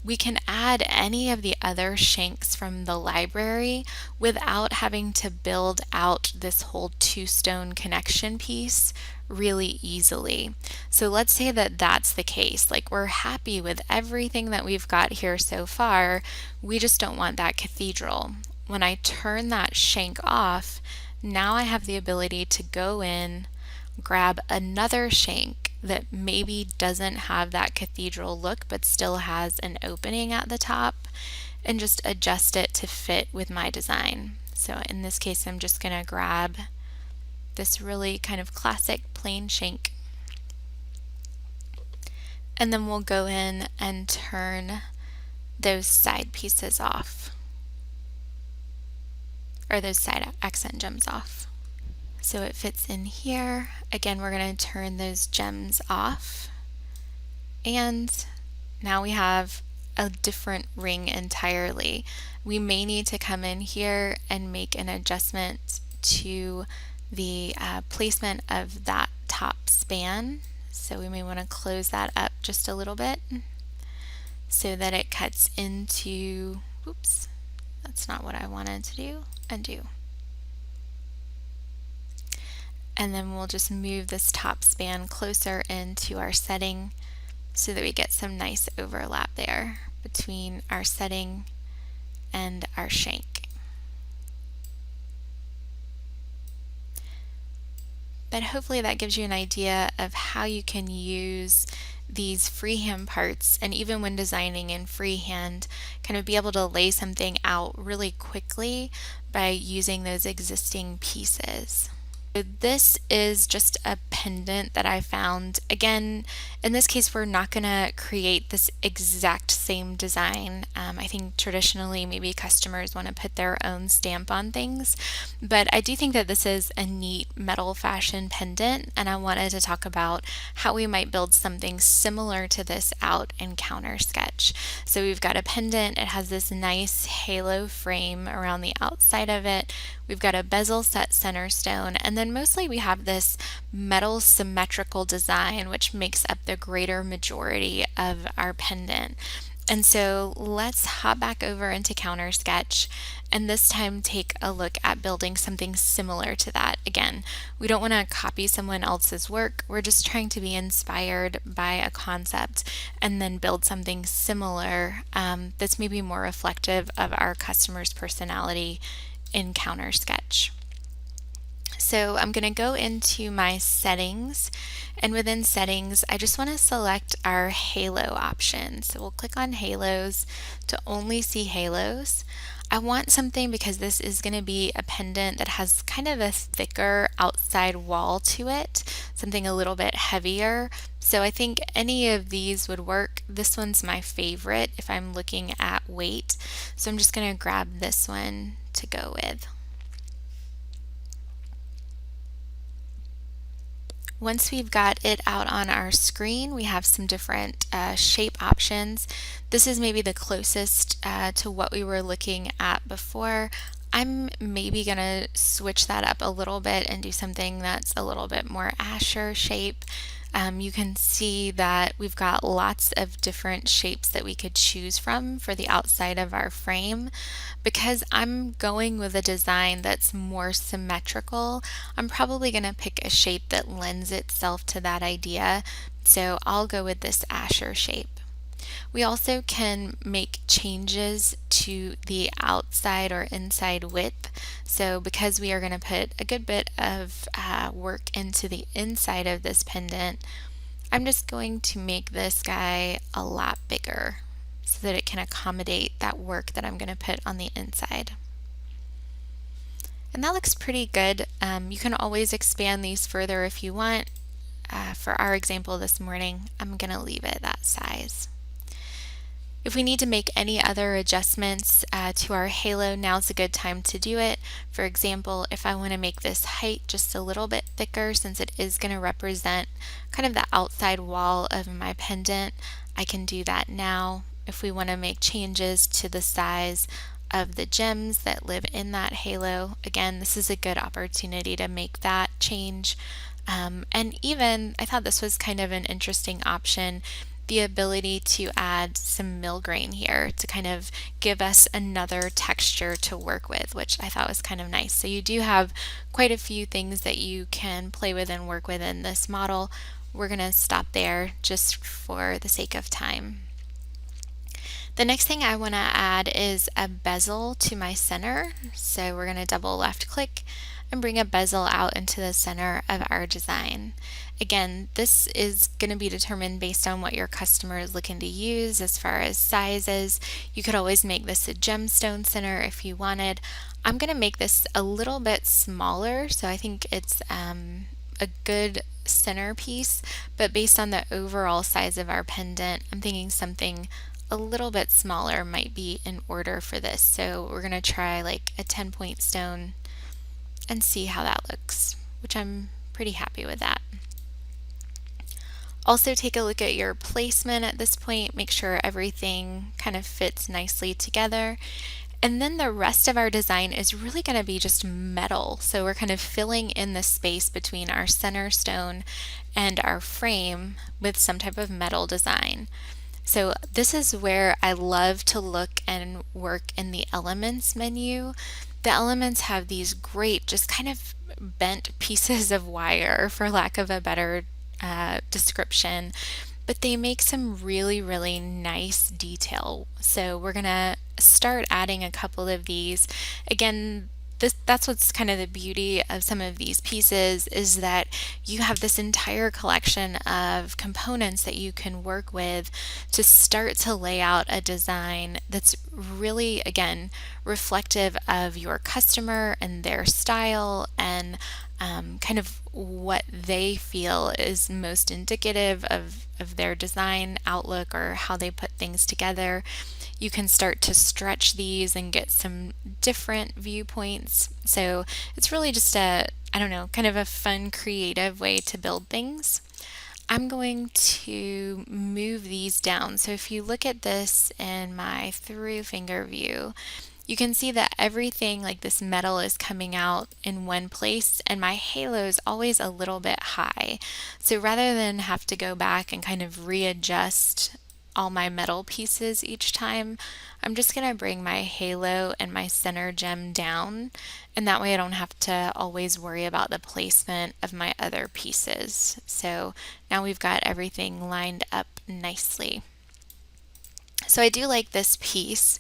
We can add any of the other shanks from the library without having to build out this whole two-stone connection piece really easily. So let's say that that's the case. Like we're happy with everything that we've got here so far. We just don't want that cathedral. When I turn that shank off, now I have the ability to go in, grab another shank that maybe doesn't have that cathedral look but still has an opening at the top and just adjust it to fit with my design. So in this case, I'm just going to grab this really kind of classic plain shank. And then we'll go in and turn those side pieces off, or those side accent gems off. So it fits in here. Again, we're going to turn those gems off. And now we have a different ring entirely. We may need to come in here and make an adjustment to the placement of that top span. So we may want to close that up just a little bit so that it cuts into, oops, that's not what I wanted to do, undo. And then we'll just move this top span closer into our setting so that we get some nice overlap there between our setting and our shank. but hopefully that gives you an idea of how you can use these freehand parts, and even when designing in freehand, kind of be able to lay something out really quickly by using those existing pieces. So this is just a pendant that I found. Again, in this case, we're not going to create this exact same design. I think traditionally maybe customers want to put their own stamp on things, but I do think that this is a neat metal fashion pendant, and I wanted to talk about how we might build something similar to this out in CounterSketch. So we've got a pendant, it has this nice halo frame around the outside of it. We've got a bezel set center stone, and then mostly we have this metal symmetrical design which makes up the greater majority of our pendant. And so let's hop back over into CounterSketch and this time take a look at building something similar to that. Again, we don't want to copy someone else's work, we're just trying to be inspired by a concept and then build something similar that's maybe more reflective of our customer's personality in CounterSketch. So I'm going to go into my settings, and within settings I just want to select our halo option. So we'll click on halos to only see halos. I want something, because this is going to be a pendant that has kind of a thicker outside wall to it, something a little bit heavier. So I think any of these would work. This one's my favorite if I'm looking at weight. So I'm just going to grab this one to go with. Once we've got it out on our screen, we have some different shape options. This is maybe the closest to what we were looking at before. I'm maybe going to switch that up a little bit and do something that's a little bit more Asher shape. You can see that we've got lots of different shapes that we could choose from for the outside of our frame. Because I'm going with a design that's more symmetrical, I'm probably going to pick a shape that lends itself to that idea. So I'll go with this Asher shape. We also can make changes to the outside or inside width. So because we are going to put a good bit of work into the inside of this pendant, I'm just going to make this guy a lot bigger so that it can accommodate that work that I'm going to put on the inside. And that looks pretty good. You can always expand these further if you want. For our example this morning, I'm going to leave it that size. If we need to make any other adjustments to our halo, now's a good time to do it. For example, if I want to make this height just a little bit thicker, since it is going to represent kind of the outside wall of my pendant, I can do that now. If we want to make changes to the size of the gems that live in that halo, again, this is a good opportunity to make that change. And even, I thought this was kind of an interesting option, the ability to add some mill grain here to kind of give us another texture to work with, which I thought was kind of nice. So you do have quite a few things that you can play with and work with in this model. We're going to stop there just for the sake of time. The next thing I want to add is a bezel to my center. So we're going to double left click and bring a bezel out into the center of our design. Again, this is going to be determined based on what your customer is looking to use as far as sizes. You could always make this a gemstone center if you wanted. I'm going to make this a little bit smaller, so I think it's a good centerpiece, but based on the overall size of our pendant, I'm thinking something a little bit smaller might be in order for this. So we're going to try like a 10-point stone and see how that looks, which I'm pretty happy with that. Also take a look at your placement at this point, make sure everything kind of fits nicely together. And then the rest of our design is really going to be just metal. So we're kind of filling in the space between our center stone and our frame with some type of metal design. So this is where I love to look and work in the elements menu. The elements have these great, just kind of bent pieces of wire, for lack of a better description, but they make some really, really nice detail. So we're going to start adding a couple of these. Again, that's what's kind of the beauty of some of these pieces, is that you have this entire collection of components that you can work with to start to lay out a design that's really, again, reflective of your customer and their style, and kind of what they feel is most indicative of their design outlook or how they put things together. You can start to stretch these and get some different viewpoints. So it's really just I don't know, kind of a fun, creative way to build things. I'm going to move these down. So if you look at this in my through finger view, you can see that everything like this metal is coming out in one place, and my halo is always a little bit high. So rather than have to go back and kind of readjust all my metal pieces each time, I'm just going to bring my halo and my center gem down, and that way I don't have to always worry about the placement of my other pieces. So now we've got everything lined up nicely. So I do like this piece.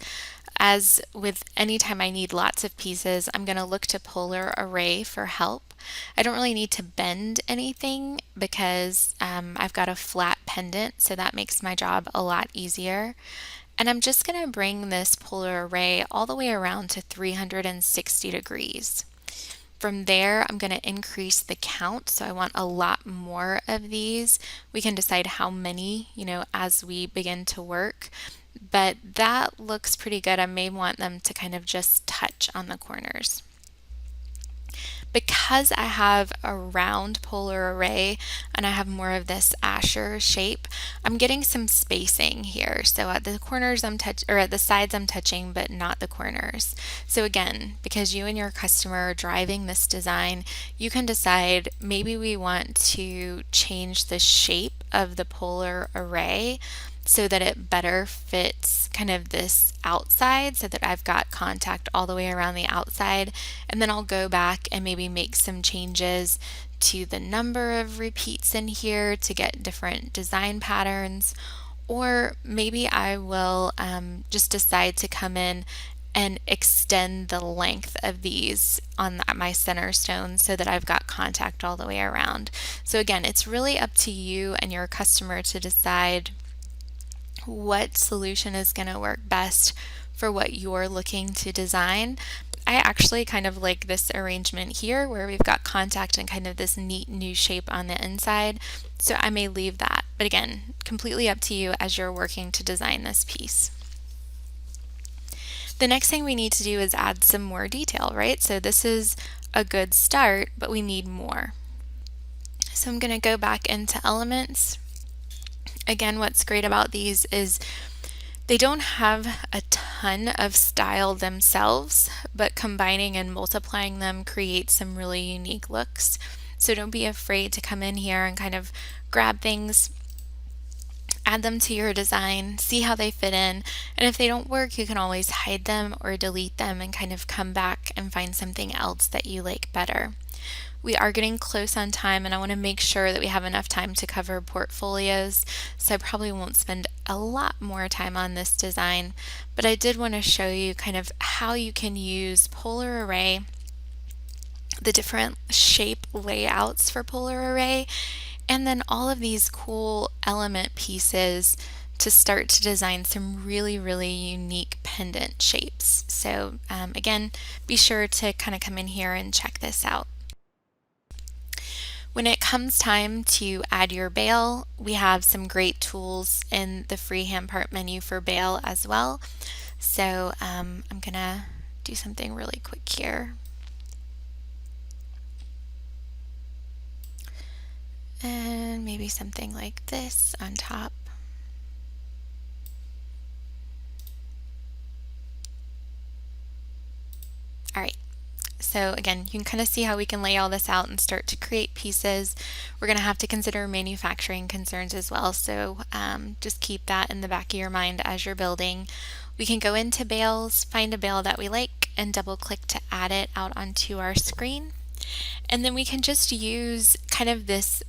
As with any time I need lots of pieces, I'm going to look to Polar Array for help. I don't really need to bend anything because I've got a flat pendant, so that makes my job a lot easier. And I'm just going to bring this Polar Array all the way around to 360 degrees. From there, I'm going to increase the count, so I want a lot more of these. We can decide how many, as we begin to work, but that looks pretty good. I may want them to kind of just touch on the corners. Because I have a round polar array and I have more of this Asher shape, I'm getting some spacing here. So at the corners or at the sides I'm touching, but not the corners. So again, because you and your customer are driving this design, you can decide maybe we want to change the shape of the polar array so that it better fits kind of this outside, so that I've got contact all the way around the outside. And then I'll go back and maybe make some changes to the number of repeats in here to get different design patterns. Or maybe I will just decide to come in and extend the length of these on my center stone so that I've got contact all the way around. So again, it's really up to you and your customer to decide what solution is going to work best for what you're looking to design. I actually kind of like this arrangement here where we've got contact and kind of this neat new shape on the inside, so I may leave that. But again, completely up to you as you're working to design this piece. The next thing we need to do is add some more detail, right? So this is a good start, but we need more. So I'm going to go back into Elements. Again, what's great about these is they don't have a ton of style themselves, but combining and multiplying them creates some really unique looks. So don't be afraid to come in here and kind of grab things, add them to your design, see how they fit in, and if they don't work, you can always hide them or delete them and kind of come back and find something else that you like better. We are getting close on time, and I want to make sure that we have enough time to cover portfolios, so I probably won't spend a lot more time on this design, but I did want to show you kind of how you can use Polar Array, the different shape layouts for Polar Array, and then all of these cool element pieces to start to design some really, really unique pendant shapes. So again, be sure to kind of come in here and check this out. When it comes time to add your bail, we have some great tools in the freehand part menu for bail as well. So I'm gonna do something really quick here. And maybe something like this on top. All right. So again, you can kind of see how we can lay all this out and start to create pieces. We're going to have to consider manufacturing concerns as well, so just keep that in the back of your mind as you're building. We can go into bales, find a bale that we like, and double click to add it out onto our screen. And then we can just use kind of this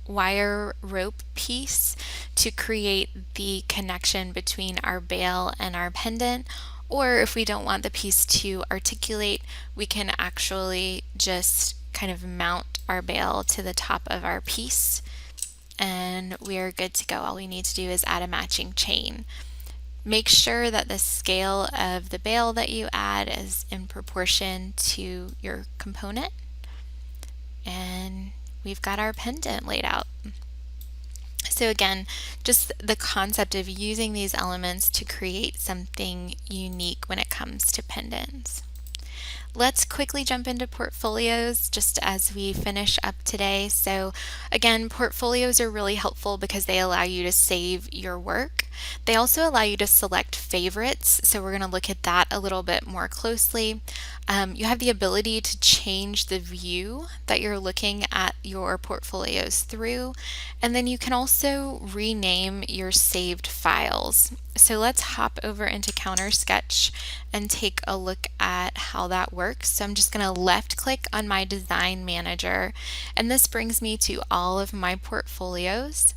wire rope piece to create the connection between our bale and our pendant, Or if we don't want the piece to articulate, we can actually just kind of mount our bail to the top of our piece and we're good to go. All we need to do is add a matching chain. Make sure that the scale of the bail that you add is in proportion to your component. And we've got our pendant laid out. So again, just the concept of using these elements to create something unique when it comes to pendants. Let's quickly jump into portfolios just as we finish up today. So again, portfolios are really helpful because they allow you to save your work. They also allow you to select favorites. So we're going to look at that a little bit more closely. You have the ability to change the view that you're looking at your portfolios through, and then you can also rename your saved files. So let's hop over into CounterSketch and take a look at how that works. So I'm just going to left click on my design manager, and this brings me to all of my portfolios.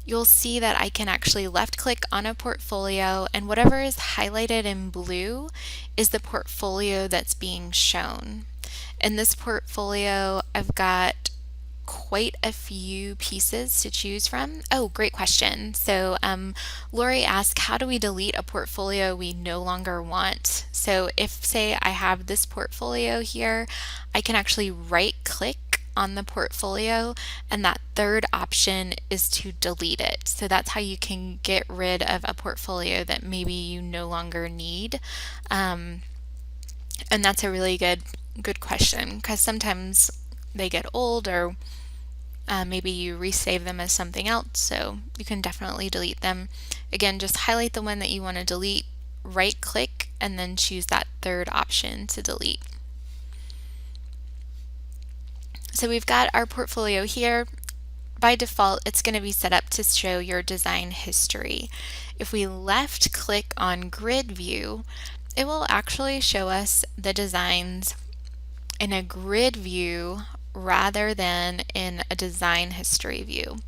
You'll see that I can actually left click on a portfolio, and whatever is highlighted in blue is the portfolio that's being shown. In this portfolio, I've got quite a few pieces to choose from. Oh, great question. So Lori asked, how do we delete a portfolio we no longer want? So if, say, I have this portfolio here, I can actually right click on the portfolio, and that third option is to delete it. So that's how you can get rid of a portfolio that maybe you no longer need. And that's a really good question, because sometimes they get old, or maybe you resave them as something else, so you can definitely delete them. Again, just highlight the one that you want to delete, right click, and then choose that third option to delete. So we've got our portfolio here. By default, it's going to be set up to show your design history. If we left click on grid view, it will actually show us the designs in a grid view rather than in a design history view.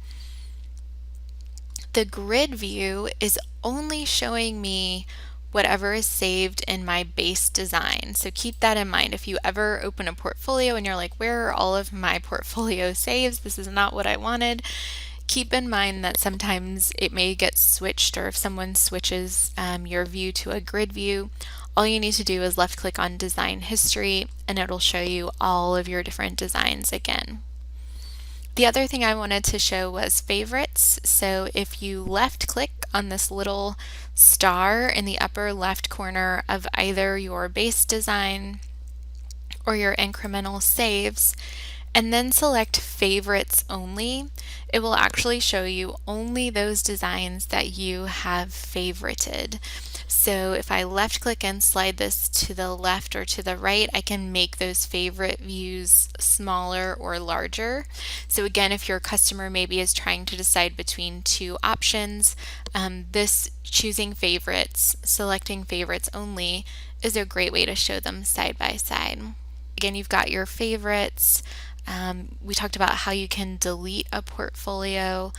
The grid view is only showing me whatever is saved in my base design. So keep that in mind. If you ever open a portfolio and you're like, where are all of my portfolio saves? This is not what I wanted. Keep in mind that sometimes it may get switched, or if someone switches your view to a grid view, all you need to do is left click on design history and it'll show you all of your different designs again. The other thing I wanted to show was favorites. So if you left click on this little star in the upper left corner of either your base design or your incremental saves, and then select favorites only, it will actually show you only those designs that you have favorited. So if I left click and slide this to the left or to the right, I can make those favorite views smaller or larger. So again, if your customer maybe is trying to decide between two options, this choosing favorites, selecting favorites only, is a great way to show them side by side. Again, you've got your favorites. We talked about how you can delete a portfolio.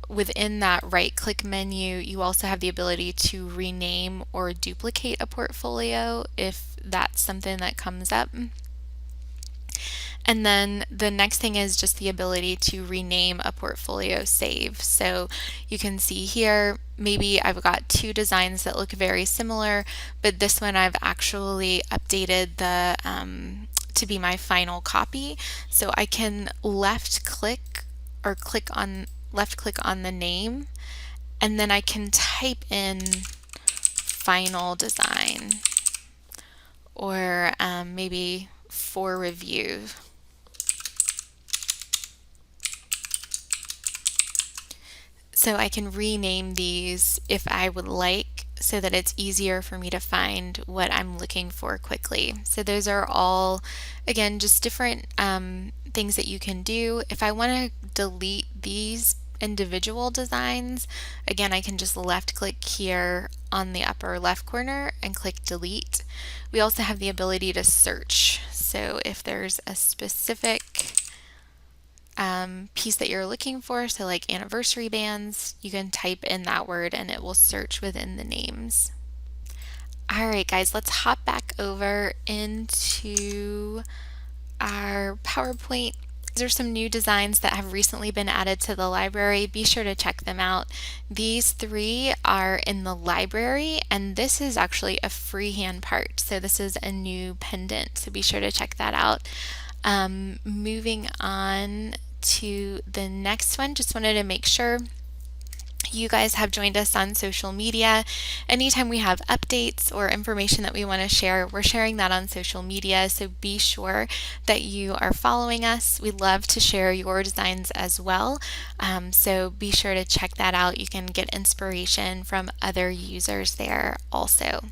Within that right click menu, you also have the ability to rename or duplicate a portfolio if that's something that comes up. And then the next thing is just the ability to rename a portfolio save. So you can see here, maybe I've got two designs that look very similar, but this one I've actually updated the to be my final copy. So I can left click or left click on the name, and then I can type in final design, or maybe for review. So I can rename these if I would like, so that it's easier for me to find what I'm looking for quickly. So those are all, again, just different things that you can do. If I want to delete these individual designs, again, I can just left click here on the upper left corner and click delete. We also have the ability to search. So if there's a specific piece that you're looking for, so like anniversary bands, you can type in that word and it will search within the names. All right, guys, let's hop back over into our PowerPoint. These are some new designs that have recently been added to the library. Be sure to check them out. These three are in the library, and this is actually a freehand part. So this is a new pendant, so be sure to check that out. Moving on to the next one, just wanted to make sure you guys have joined us on social media. Anytime we have updates or information that we want to share, we're sharing that on social media, so be sure that you are following us. We love to share your designs as well, so be sure to check that out. You can get inspiration from other users there also.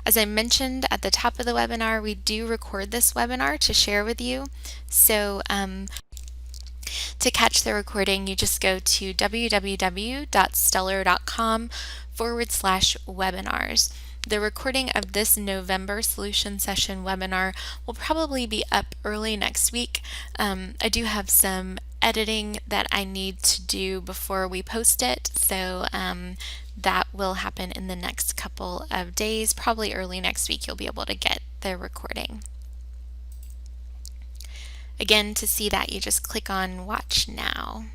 As I mentioned at the top of the webinar, we do record this webinar to share with you, so to catch the recording, you just go to www.stellar.com/webinars. The recording of this November Solution Session webinar will probably be up early next week. I do have some editing that I need to do before we post it, so that will happen in the next couple of days. Probably early next week you'll be able to get the recording. Again, to see that, you just click on Watch Now.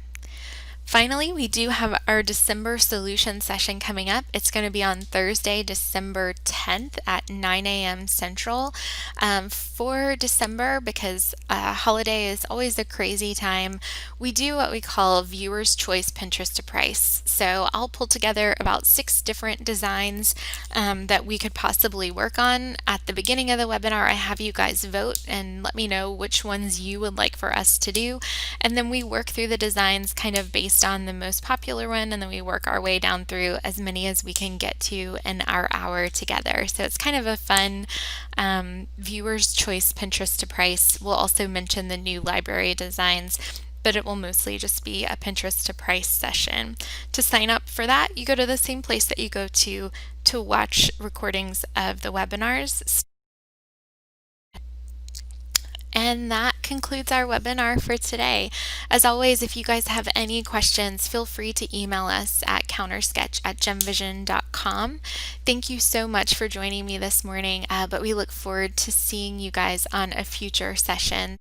Finally, we do have our December solution session coming up. It's going to be on Thursday, December 10th at 9 a.m. Central. For December, because holiday is always a crazy time, we do what we call Viewer's Choice Pinterest to Price. So I'll pull together about 6 different designs that we could possibly work on. At the beginning of the webinar, I have you guys vote and let me know which ones you would like for us to do. And then we work through the designs kind of based on the most popular one, and then we work our way down through as many as we can get to in our hour together. So it's kind of a fun viewer's choice Pinterest to price. We'll also mention the new library designs, but it will mostly just be a Pinterest to price session. To sign up for that, you go to the same place that you go to watch recordings of the webinars. And that concludes our webinar for today. As always, if you guys have any questions, feel free to email us at countersketch@gemvision.com. Thank you so much for joining me this morning, but we look forward to seeing you guys on a future session.